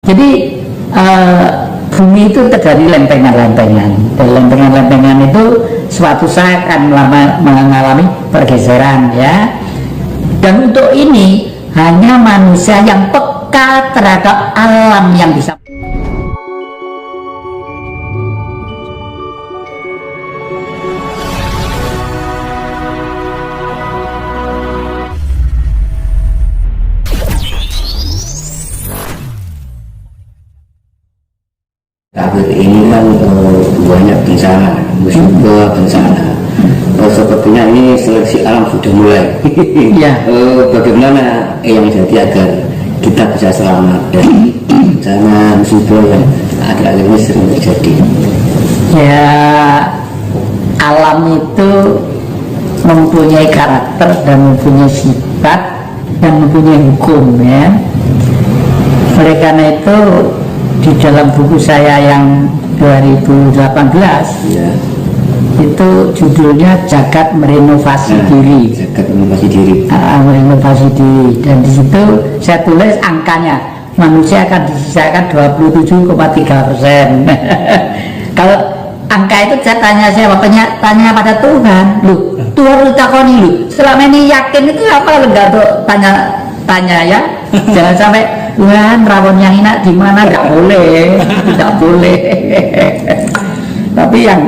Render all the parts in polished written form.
Jadi bumi itu terjadi lempengan-lempengan, dan lempengan-lempengan itu suatu saat akan mengalami pergeseran, ya. Dan untuk ini hanya manusia yang peka terhadap alam yang bisa. Akhir ini kan banyak bencana, musibah bencana. Sepertinya ini seleksi alam sudah mulai. Ya. Bagaimana yang jadi agar kita bisa selamat dari bencana musibah yang akhir-akhir ini sering terjadi? Ya, alam itu mempunyai karakter dan mempunyai sifat dan mempunyai hukum, ya. Oleh karena itu di dalam buku saya yang 2018 Ya. itu judulnya Jagat Merenovasi Diri. Jagat merenovasi diri. Merenovasi diri, dan di situ saya tulis angkanya, manusia akan disisakan 27,3%. Kalau angka itu saya tanya siapa? Tanya pada Tuhan. Lu Tuhan lu takoni lu, selama ini yakin itu apa? Enggak tuh tanya ya. Jangan sampai Tuhan rawon yang enak di mana, nggak boleh, tidak boleh. Tapi yang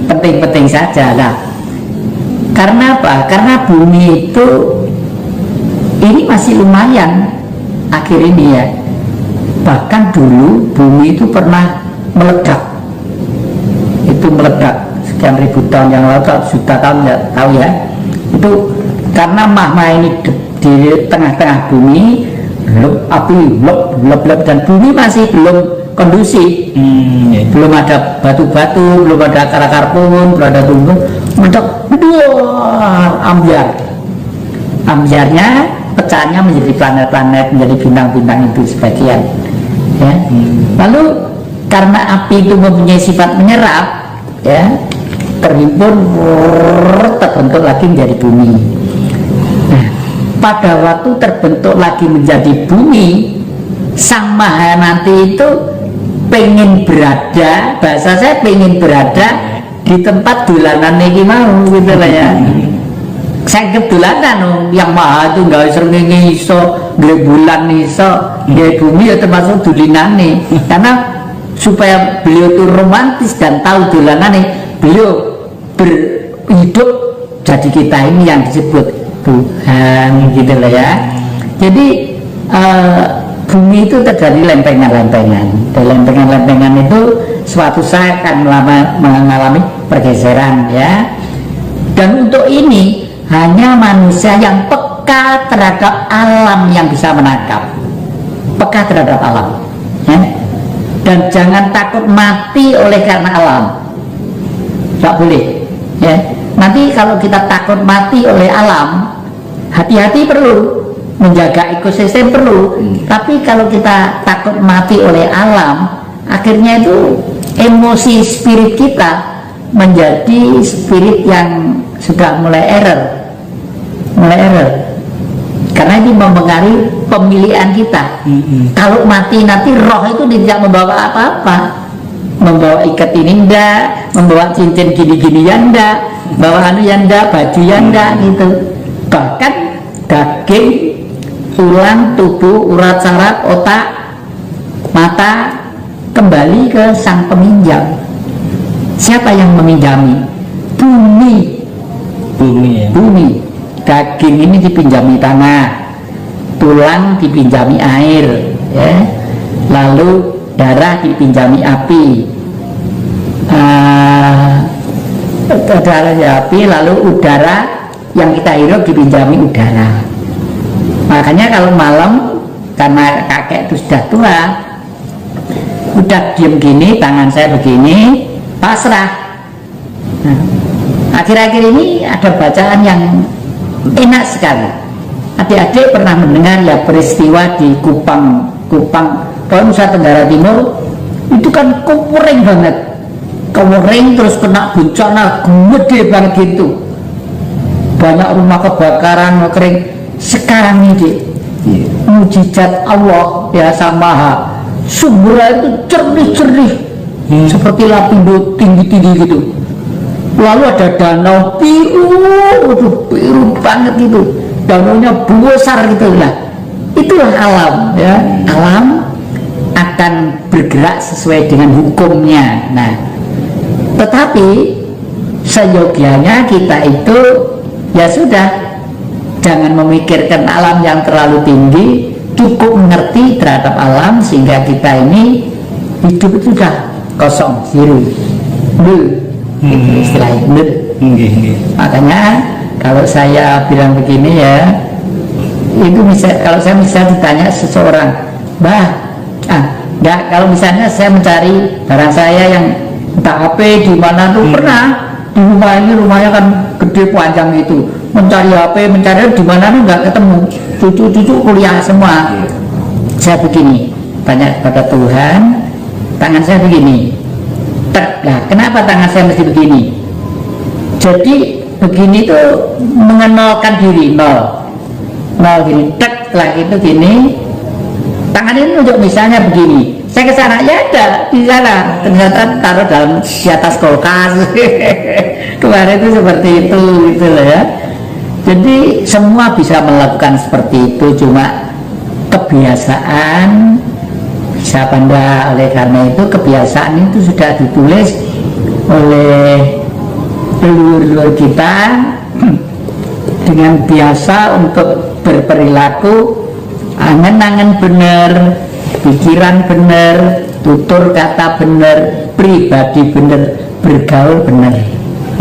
penting-penting saja lah. Karena apa? Karena bumi itu ini masih lumayan akhir ini, ya. Bahkan dulu bumi itu pernah meledak. Itu meledak sekian ribu tahun yang lalu, juta tahun, nggak tahu ya. Itu karena magma ini di tengah-tengah bumi, api lep, dan bumi masih belum kondusif. Belum ada batu-batu, belum ada akar-akar pohon, belum ada tumbuh, meledak, ambiarnya pecahnya menjadi planet-planet, menjadi bintang-bintang itu sebagian, ya. Lalu karena api itu mempunyai sifat menyerap, ya, terhimpun, terbentuk lagi menjadi bumi. Nah, pada waktu terbentuk lagi menjadi bumi, Sang Mahananti itu pengen berada, bahasa saya pengen berada di tempat dolanan ini mau, gitu lah, ya. Saya kedolanan yang maha itu nggak sering iso, nggak bulan iso, nggak bumi ya termasuk dolinane. Karena supaya beliau itu romantis dan tahu dolanane, beliau berhidup jadi kita ini yang disebut Tuhan, gitu lah, ya. Jadi bumi itu terjadi lempengan-lempengan, dan lempengan-lempengan itu suatu saat akan mengalami pergeseran, ya. Dan untuk ini hanya manusia yang peka terhadap alam yang bisa menangkap, peka terhadap alam, ya. Dan jangan takut mati oleh karena alam, tak boleh, ya. Nanti kalau kita takut mati oleh alam, hati-hati perlu, menjaga ekosistem perlu. Tapi kalau kita takut mati oleh alam, akhirnya itu emosi spirit kita menjadi spirit yang sudah mulai error, karena ini mempengaruhi pemilihan kita. Kalau mati nanti roh itu tidak membawa apa-apa, membawa ikat ini ndak, membawa cincin gini-gini ya ndak, bawa anu ya ndak, baju ya ndak, gitu. Bahkan daging, tulang, tubuh, urat saraf, otak, mata kembali ke sang peminjam. Siapa yang meminjami? Bumi. Ya. Bumi. Daging ini dipinjami tanah, tulang dipinjami air, ya. Lalu darah dipinjami api, lalu udara yang kita hirup dipinjami udara. Makanya kalau malam, karena kakek itu sudah tua, udah diem gini, tangan saya begini, pasrah. Nah, akhir-akhir ini ada bacaan yang enak sekali. Adik-adik pernah mendengar ya peristiwa di Kupang, Nusa Tenggara Timur, itu kan kering banget, kering terus kena bencana gede banget gitu, banyak rumah kebakaran, kering. Sekarang ini mujizat Allah ya Sang Maha sumber air itu jernih-jernih seperti lapindo tinggi-tinggi gitu. Lalu ada danau biru, biru banget gitu, danaunya besar gitu lah. Itulah alam ya, alam akan bergerak sesuai dengan hukumnya. Nah, tetapi seyogianya kita itu ya sudah, jangan memikirkan alam yang terlalu tinggi, cukup mengerti terhadap alam sehingga kita ini hidup itu sudah kosong, zero, nol, itu istilahnya nol. Makanya kalau saya bilang begini ya, itu kalau saya misalnya ditanya seseorang, enggak, kalau misalnya saya mencari barang saya yang entah HP di mana tuh pernah di rumah ini, rumahnya kan gede panjang itu, mencari HP, mencari di mana tuh nggak ketemu, cucu-cucu kuliah semua. Saya begini, tanya kepada Tuhan, tangan saya begini, nah kenapa tangan saya mesti begini? Jadi begini tuh mengenalkan diri, nol gini, tek lah itu gini, tangan ini untuk misalnya begini, saya ke sana ya ada di sana, ternyata taruh di atas kulkas. Kemarin itu seperti itu gitu loh ya. Jadi semua bisa melakukan seperti itu, cuma kebiasaan bisa benda. Oleh karena itu kebiasaan itu sudah ditulis oleh leluhur kita dengan biasa untuk berperilaku angen-angen bener, pikiran bener, tutur kata bener, pribadi bener, bergaul bener.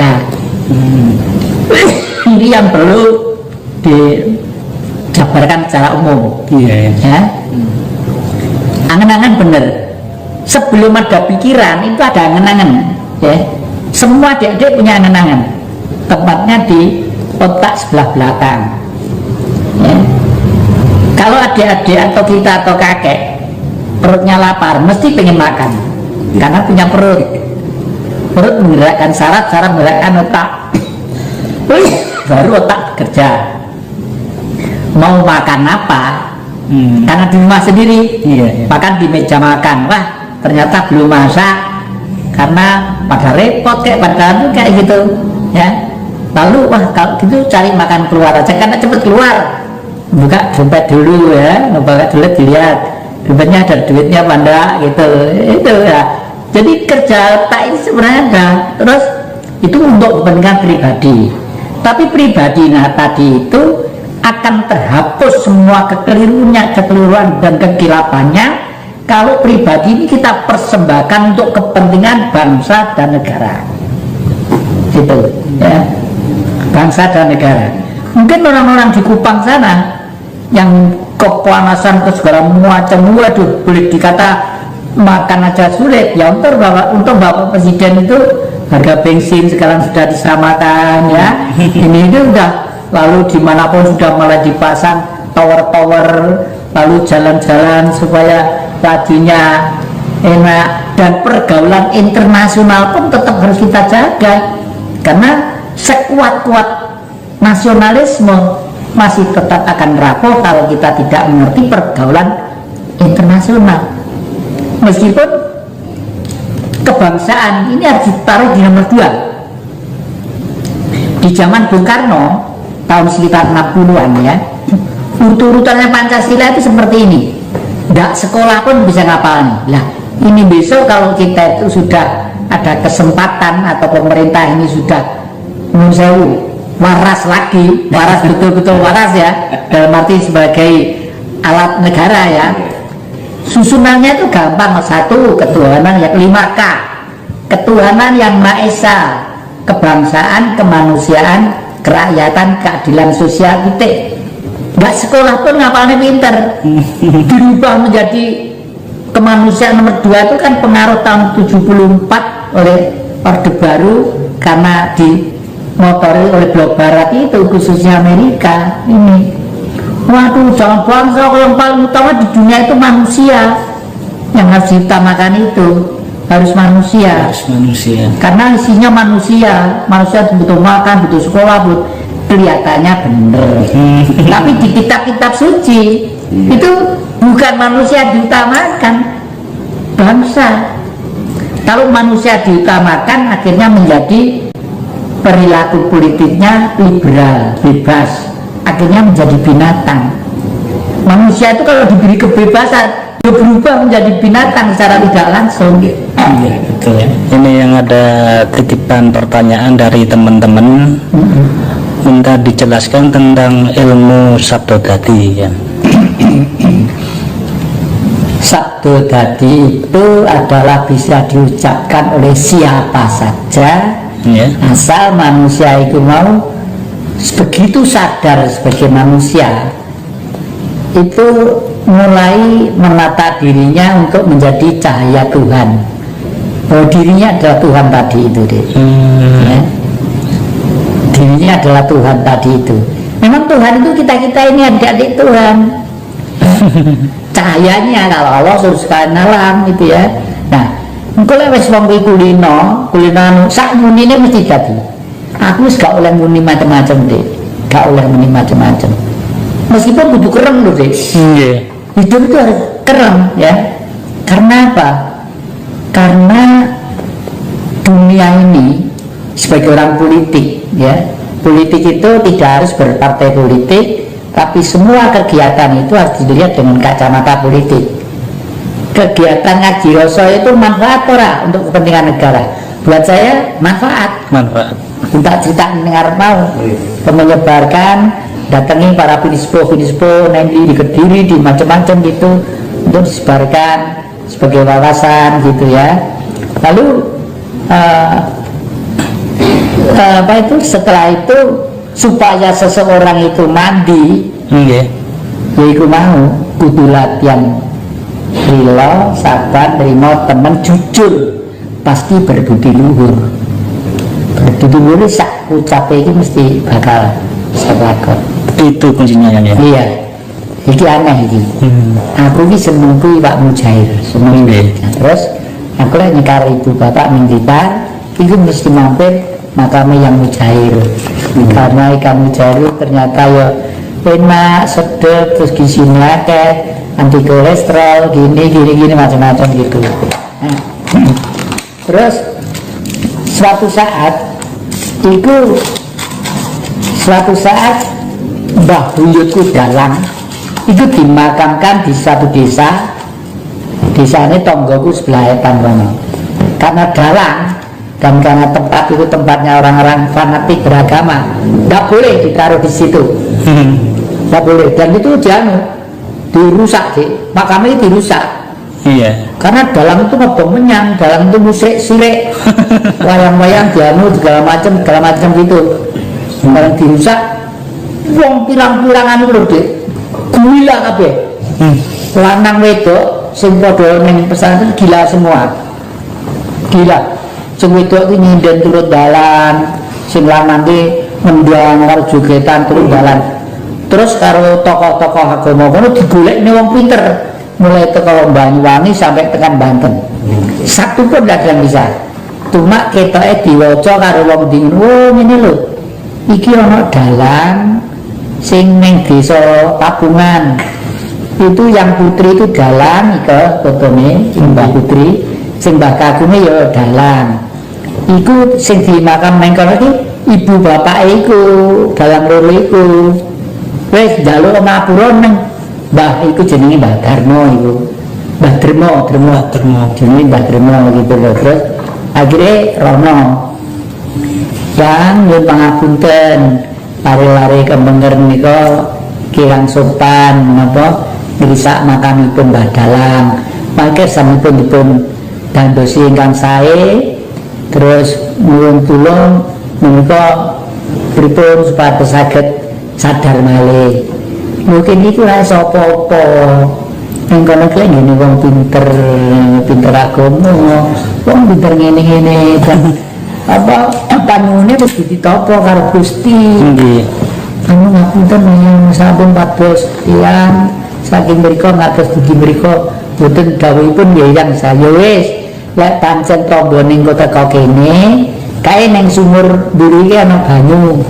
Nah, ini yang perlu dijabarkan secara umum. Ya. Angen-angen bener. Sebelum ada pikiran itu ada angen-angen. Ya. Semua adik-adik punya angen-angen. Tempatnya di otak sebelah belakang. Ya. Kalau adik-adik atau kita atau kakek perutnya lapar, mesti pengen makan karena punya perut menggerakkan saraf menggerakkan otak, baru otak bekerja. Mau makan apa? Karena di rumah sendiri, makan di meja makan, wah ternyata belum masak karena pada repot kayak gitu ya. Lalu wah kalau gitu cari makan keluar aja karena cepet keluar, buka dompet dulu ya, buka dompet dilihat dompetnya ada duitnya pada gitu, itu ya. Jadi kerja otak ini sebenarnya ada, terus itu untuk kepentingan pribadi. Tapi pribadi tadi itu akan terhapus semua kekeliruan dan kekilapannya kalau pribadi ini kita persembahkan untuk kepentingan bangsa dan negara. Gitu ya. Bangsa dan negara. Mungkin orang-orang di Kupang sana yang kepanasan ke segala macam, waduh boleh dikata makan aja sulit ya. Untuk Bapak Presiden itu harga bensin sekarang sudah disamakan ya. Ini itu udah, lalu dimanapun sudah mulai dipasang tower-tower, lalu jalan-jalan supaya lajunya enak, dan pergaulan internasional pun tetap harus kita jaga karena sekuat-kuat nasionalisme masih tetap akan rapuh kalau kita tidak mengerti pergaulan internasional. Meskipun kebangsaan ini harus ditaruh di nomor 2. Di zaman Bung Karno tahun sekitar 60-an ya, urut-urutannya Pancasila itu seperti ini. Nggak sekolah pun bisa ngapalin. Lah ini besok kalau kita itu sudah ada kesempatan atau pemerintah ini sudah waras lagi, waras betul-betul waras ya, dalam arti sebagai alat negara ya. Susunannya itu gampang, 1 ketuhanan yang 5K, ketuhanan yang Maha Esa, kebangsaan, kemanusiaan, kerakyatan, keadilan sosial, titik. Nggak sekolah pun ngapalnya pinter. Dirubah menjadi kemanusiaan nomor 2 itu kan pengaruh tahun 74 oleh Orde Baru karena dimotori oleh blok barat itu, khususnya Amerika ini. Waduh, jangan bangsa, yang paling utama di dunia itu manusia. Yang harus diutamakan itu harus manusia. Karena isinya manusia butuh makan, butuh sekolah, butuh, kelihatannya bener. Tapi di kitab-kitab suci itu bukan manusia diutamakan, kalau manusia diutamakan akhirnya menjadi perilaku politiknya liberal, bebas, akhirnya menjadi binatang. Manusia itu kalau diberi kebebasan dia berubah menjadi binatang secara tidak langsung. Iya, betul ya. Ini yang ada titipan pertanyaan dari teman-teman, minta dijelaskan tentang ilmu sabdo dadi ya. Sabdo dadi itu adalah bisa diucapkan oleh siapa saja, Ya. asal manusia itu mau begitu sadar sebagai manusia, itu mulai menata dirinya untuk menjadi cahaya Tuhan. Bahwa dirinya adalah Tuhan tadi itu deh. Ya. Dirinya adalah Tuhan tadi itu. Memang Tuhan itu kita ini adik-adik Tuhan. Cahayanya kalau Allah terus alam itu ya. Nah, engko lek wis wong kulino sak munine mesti dadi. Aku wis gak oleh muni macam-macam deh. Gak oleh muni macam-macam. Meskipun kudu kereng lho, Dik. Iya. Hidup itu harus kereng ya. Karena apa? Karena dunia ini sebagai orang politik ya. Politik itu tidak harus berpartai politik, tapi semua kegiatan itu harus dilihat dengan kacamata politik. Kegiatan ngaji rasa itu manfaat ora untuk kepentingan negara. Buat saya manfaat. Manfaat. Minta cerita dengar mau menyebarkan, datangi para finispo nanti di Kediri di macam-macam gitu untuk disebarkan sebagai wawasan gitu ya. Lalu apa itu setelah itu supaya seseorang itu mandi, Iya. yaitu mau kudu latihan rilo, sabar, terima teman, jujur, pasti berbudi luhur. Berbudi luhur sak ucape iki mesti bakal selakon. Itu kuncinya ya. Iya, iki aneh iki. Aku iki seneng kuwi Pak Mujair, seneng. Nggih. Terus aku lagi nyekar ibu bapak minta, itu mesti mampir makamnya yang Mujair. Karena ikan Mujair ternyata ya enak, sedap, terus gizinya akeh, anti kolesterol, gini macam-macam gitu. Nah, terus suatu saat Mbah Buyutku Dalang itu dimakamkan di satu desa. Desa ini tonggoku sebelah etan rono. Karena dalang dan karena tempat itu tempatnya orang-orang fanatik beragama, tidak boleh ditaruh di situ. Tidak boleh. Dan itu jangan dirusak sih. Makamnya dirusak. Iya. Karena dalang itu ngobong menyang, dalang itu musik sirik, wayang-wayang dianu segala macam gitu. Kalau dirusak, wong pirang-pirangan itu deh, gila kabeh. Lanang wedok, sing padha ning pesantren gila semua. Gila. Sing wedok iki nyinden turut dalan, sing lanang iki mendang karo jogetan turut dalan. Terus karo tokoh-tokoh agama kono digolekne wong pinter. Mulai teko Banyuwangi sampai tekan Banten. Satu pun tidak ada yang bisa. Cuma ketoke diwaca karo wong dingin. Oh ngene lho. Iki ana dalang sing ning desa Tabungan. Itu yang putri itu dalang iko fotone Mbah Putri, sing Mbah Kagunge ya dalang. Iku sing dimakam nang kono iki ibu bapake iku dalang loro iku. Wis njaluk ngapura nang Mbah iku jenenge Mbah Darmo iku. Mbah Darmo jenenge Mbah Darmo gitu lho. Terus akhirnya rono Bang nyuwun pangapunten lari-lari kembenger nika kirang sopan menapa ngrisak makamipun Mbah Dalang. Mangke sampun dipun dandosi ingkang sae, terus nyuwun tulung menika pripun supaya saged sadar malih. Mungkin itu lah sapa-apa yang kono ki ngene wong pinter agama, wong pinter ngene-ngene dan apa panyune wis ditapa karo Gusti. Nggih. Anu ngapunten yang sampun 14 tiyang saking mriku ngartos dugi mriku boten dawuhipun nggih yang saya wis lek pancen trombone engko teko kene kae ning sumur mburi iki ana banyu.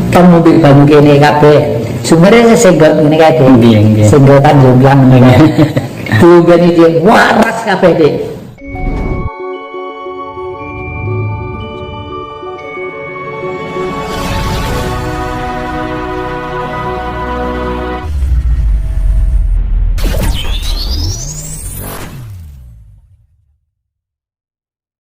Kan ngombe banyu kene kabeh. Sumere sesenggot ngene kae, Dik. Nggih. Senggotan jomblang ngene. Tuh gani dia waras kabeh, Dik.